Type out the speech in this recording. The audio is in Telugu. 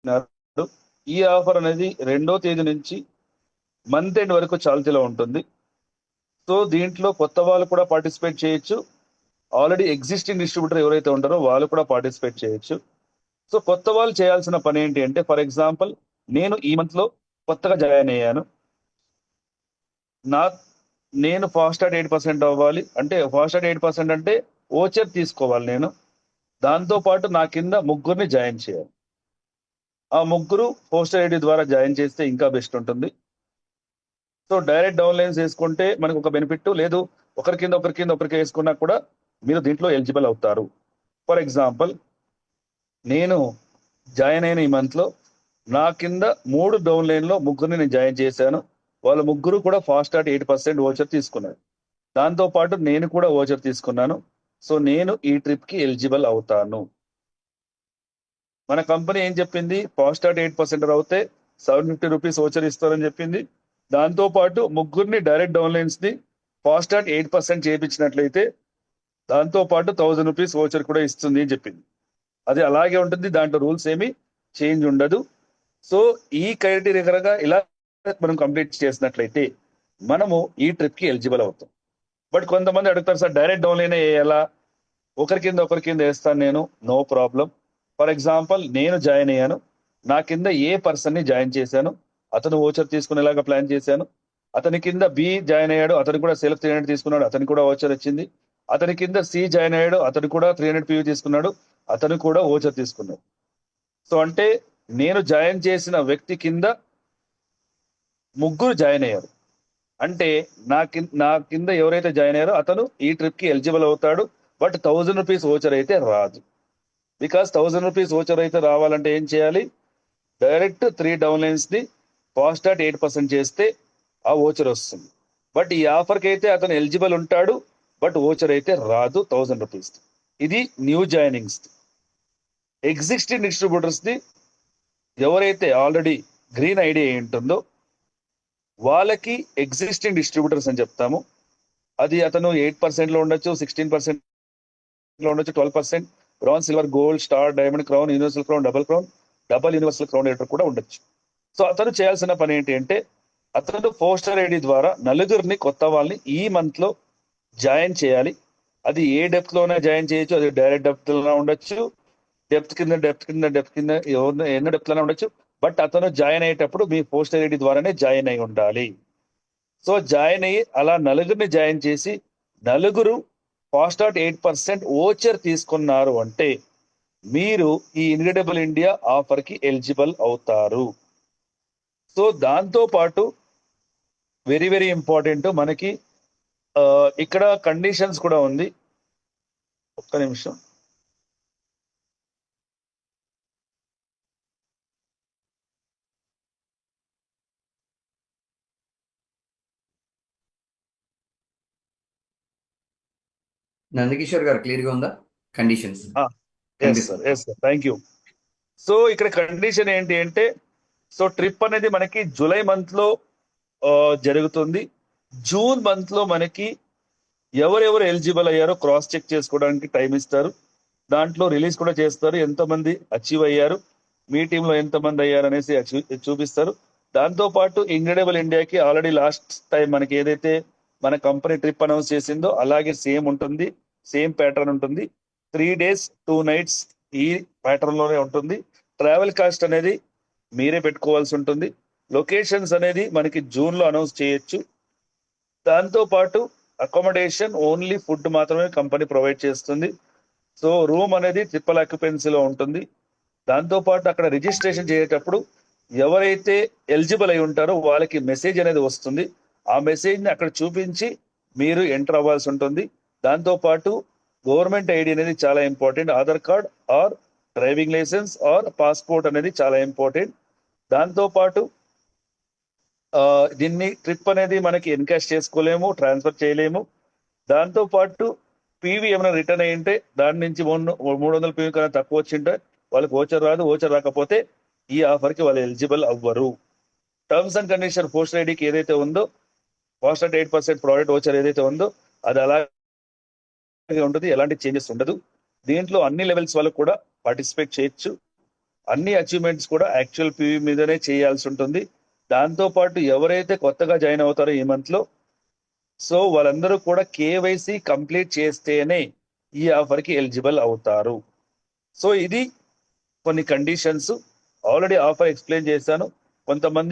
నాడు ఈ ఆఫర్ అనేది 2వ తేదీ నుంచి మంత్ ఎండ్ వరకు చాల్తీలో ఉంటుంది. సో దీంట్లో కొత్త వాళ్ళు కూడా పార్టిసిపేట్ చేయొచ్చు. ఆల్రెడీ ఎగ్జిస్టింగ్ డిస్ట్రిబ్యూటర్ ఎవరైతే ఉంటారో వాళ్ళు కూడా పార్టిసిపేట్ చేయొచ్చు. సో కొత్త వాళ్ళు చేయాల్సిన పని ఏంటి అంటే, ఫర్ ఎగ్జాంపుల్ నేను ఈ మంత్ లో కొత్తగా జాయిన్ అయ్యాను. నా నేను ఫాస్టాగ్ 8% అవ్వాలి అంటే, ఫాస్టాగ్ 8% అంటే ఓచర్ తీసుకోవాలి నేను. దాంతో పాటు నా కింద ముగ్గురిని జాయిన్ చేయాలి. ఆ ముగ్గురు పోస్టర్ ఐడి ద్వారా జాయిన్ చేస్తే ఇంకా బెస్ట్ ఉంటుంది. సో డైరెక్ట్ డౌన్ లైన్స్ వేసుకుంటే మనకు ఒక బెనిఫిట్ లేదు. ఒకరికి వేసుకున్నా కూడా మీరు దీంట్లో ఎలిజిబుల్ అవుతారు. ఫర్ ఎగ్జాంపుల్ నేను జాయిన్ అయిన ఈ మంత్ లో నా కింద 3 డౌన్ లైన్ లో ముగ్గురిని నేను జాయిన్ చేశాను. వాళ్ళ ముగ్గురు కూడా ఫాస్టాగ్ 8% ఓచర్ తీసుకున్నారు. దాంతో పాటు నేను కూడా ఓచర్ తీసుకున్నాను. సో నేను ఈ ట్రిప్ కి ఎలిజిబుల్ అవుతాను. మన కంపెనీ ఏం చెప్పింది, ఫాస్టాగ్ 8% అవుతే 750 రూపీస్ ఓచర్ ఇస్తారని చెప్పింది. దాంతో పాటు ముగ్గురిని డైరెక్ట్ డౌన్ లైన్స్ ని ఫాస్టాగ్ 8% చేయించినట్లయితే దాంతో పాటు 1000 రూపీస్ ఓచర్ కూడా ఇస్తుంది అని చెప్పింది. అది అలాగే ఉంటుంది, దాంట్లో రూల్స్ ఏమి చేంజ్ ఉండదు. సో ఈ క్రైటీరియా ఇలా మనం కంప్లీట్ చేసినట్లయితే మనము ఈ ట్రిప్ కి ఎలిజిబుల్ అవుతాం. బట్ కొంతమంది అడుగుతారు, సార్ డైరెక్ట్ డౌన్ లైన్ ఎలా, ఒకరి కింద వేస్తాను నేను, నో ప్రాబ్లం. ఫర్ ఎగ్జాంపుల్ నేను జాయిన్ అయ్యాను, నా కింద ఏ పర్సన్ ని జాయిన్ చేశాను, అతను ఓచర్ తీసుకునేలాగా ప్లాన్ చేశాను. అతని కింద బి జాయిన్ అయ్యాడు, అతను కూడా సెల్ఫ్ 300 తీసుకున్నాడు, అతనికి కూడా ఓచర్ వచ్చింది. అతని కింద సి జాయిన్ అయ్యాడు, అతను కూడా 300 పివి తీసుకున్నాడు, అతను కూడా ఓచర్ తీసుకున్నాడు. సో అంటే నేను జాయిన్ చేసిన వ్యక్తి కింద ముగ్గురు జాయిన్ అయ్యారు. అంటే నా కింద ఎవరైతే జాయిన్ అయ్యారో అతను ఈ ట్రిప్ కి ఎలిజిబుల్ అవుతాడు. బట్ 1000 రూపీస్ ఓచర్ అయితే రాదు. బికాస్ 1000 రూపీస్ ఓచర్ అయితే రావాలంటే ఏం చేయాలి, డైరెక్ట్ 3 డౌన్ లైన్స్ ని ఫాస్టాగ్ 8% చేస్తే ఆ ఓచర్ వస్తుంది. బట్ ఈ ఆఫర్ కి అయితే అతను ఎలిజిబుల్ ఉంటాడు, బట్ ఓచర్ అయితే రాదు 1000 రూపీస్. ఇది న్యూ జాయినింగ్స్. ఎగ్జిస్టింగ్ డిస్ట్రిబ్యూటర్స్ ని ఎవరైతే ఆల్రెడీ గ్రీన్ ఐడి అయి ఉంటుందో వాళ్ళకి ఎగ్జిస్టింగ్ డిస్ట్రిబ్యూటర్స్ అని చెప్తాము. అది అతను 8% లో ఉండొచ్చు, 16% లో ఉండొచ్చు, 12%, bronze, silver, gold, star, diamond, crown, universal crown, double universal crown rater కూడా ఉండొచ్చు. సో అతను చేయాల్సిన పని ఏంటి అంటే, అతను పోస్టర్ ఐడి ద్వారా నలుగురిని కొత్త వాళ్ళని ఈ మంత్ లో జాయిన్ చేయాలి. అది ఏ డెప్త్ లోనే జాయిన్ చేయొచ్చు, అది డైరెక్ట్ డెప్త్ లో ఉండొచ్చు, డెప్త్ కింద ఎన్నో డెప్త్ లోనే ఉండొచ్చు. బట్ అతను జాయిన్ అయ్యేటప్పుడు మీ పోస్టర్ ఐడి ద్వారానే జాయిన్ అయి ఉండాలి. సో జాయిన్ అయ్యి అలా నలుగురిని జాయిన్ చేసి నలుగురు ఫాస్టాగ్ 8% ఓచర్ తీసుకున్నారు అంటే మీరు ఈ ఇన్క్రెడిబుల్ ఇండియా ఆఫర్ కి ఎలిజిబుల్ అవుతారు. సో దాంతో పాటు వెరీ వెరీ ఇంపార్టెంట్ మనకి ఇక్కడ కండిషన్స్ కూడా ఉంది. ఒక్క నిమిషం. నందకిషోర్ గారు క్లియర్ గా ఉందా conditions? Yes sir, thank you. So ఇక్కడ కండిషన్ ఏంటి అంటే, సో ట్రిప్ అనేది మనకి జూలై మంత్ లో జరుగుతుంది. జూన్ మంత్ లో మనకి ఎవరెవరు ఎలిజిబుల్ అయ్యారో క్రాస్ చెక్ చేసుకోవడానికి టైం ఇస్తారు. దాంట్లో రిలీజ్ కూడా చేస్తారు, ఎంతమంది అచీవ్ అయ్యారు, మీ టీంలో ఎంతమంది అయ్యారు అనేసి చూపిస్తారు. దాంతో పాటు ఇన్క్రెడిబుల్ ఇండియాకి ఆల్రెడీ లాస్ట్ టైం మనకి ఏదైతే మన కంపెనీ ట్రిప్ అనౌన్స్ చేసిందో అలాగే సేమ్ ఉంటుంది, సేమ్ ప్యాటర్న్ ఉంటుంది. 3 days 2 nights ఈ ప్యాటర్న్ లోనే ఉంటుంది. ట్రావెల్ కాస్ట్ అనేది మీరే పెట్టుకోవాల్సి ఉంటుంది. లొకేషన్స్ అనేది మనకి జూన్ లో అనౌన్స్ చేయొచ్చు. దాంతో పాటు అకామిడేషన్ ఓన్లీ ఫుడ్ మాత్రమే కంపెనీ ప్రొవైడ్ చేస్తుంది. సో రూమ్ అనేది ట్రిపుల్ ఆక్యుపెన్సీలో ఉంటుంది. దాంతో పాటు అక్కడ రిజిస్ట్రేషన్ చేసేటప్పుడు ఎవరైతే ఎలిజిబుల్ అయి ఉంటారో వాళ్ళకి మెసేజ్ అనేది వస్తుంది. ఆ మెసేజ్ ని అక్కడ చూపించి మీరు ఎంటర్ అవ్వాల్సి ఉంటుంది. దాంతో పాటు గవర్నమెంట్ ఐడి అనేది చాలా important. Aadhaar card or driving licence or passport అనేది చాలా ఇంపార్టెంట్. దాంతో పాటు దీన్ని ట్రిప్ అనేది మనకి ఎన్కాష్ చేసుకోలేము, ట్రాన్స్ఫర్ చేయలేము. దాంతో పాటు పీవీ ఏమైనా రిటర్న్ అయ్యి ఉంటే దాని నుంచి 300 పీవీ కన్నా తక్కువ వచ్చింటే వాళ్ళకి ఓచర్ రాదు. ఓచర్ రాకపోతే ఈ ఆఫర్ కి వాళ్ళు ఎలిజిబుల్ అవ్వరు. టర్మ్స్ అండ్ కండిషన్ పోస్ట్ ఐడికి ఏదైతే ఉందో, ఫాస్టాగ్ 8% ప్రోడక్ట్ ఓచర్ ఏదైతే ఉందో అది అలాగే ఉంటుంది, ఎలాంటి చేంజెస్ ఉండదు. దీంట్లో అన్ని లెవెల్స్ వాళ్ళు కూడా పార్టిసిపేట్ చేయొచ్చు. అన్ని అచీవ్మెంట్స్ కూడా యాక్చువల్ పివి మీదనే చేయాల్సి ఉంటుంది. దాంతో పాటు ఎవరైతే కొత్తగా జాయిన్ అవుతారో ఈ మంత్ లో, సో వాళ్ళందరూ కూడా కేవైసీ కంప్లీట్ చేస్తేనే ఈ ఆఫర్ కి ఎలిజిబుల్ అవుతారు. సో ఇది కొన్ని కండిషన్స్. ఆల్రెడీ ఆఫర్ ఎక్స్ప్లెయిన్ చేశాను. కొంతమంది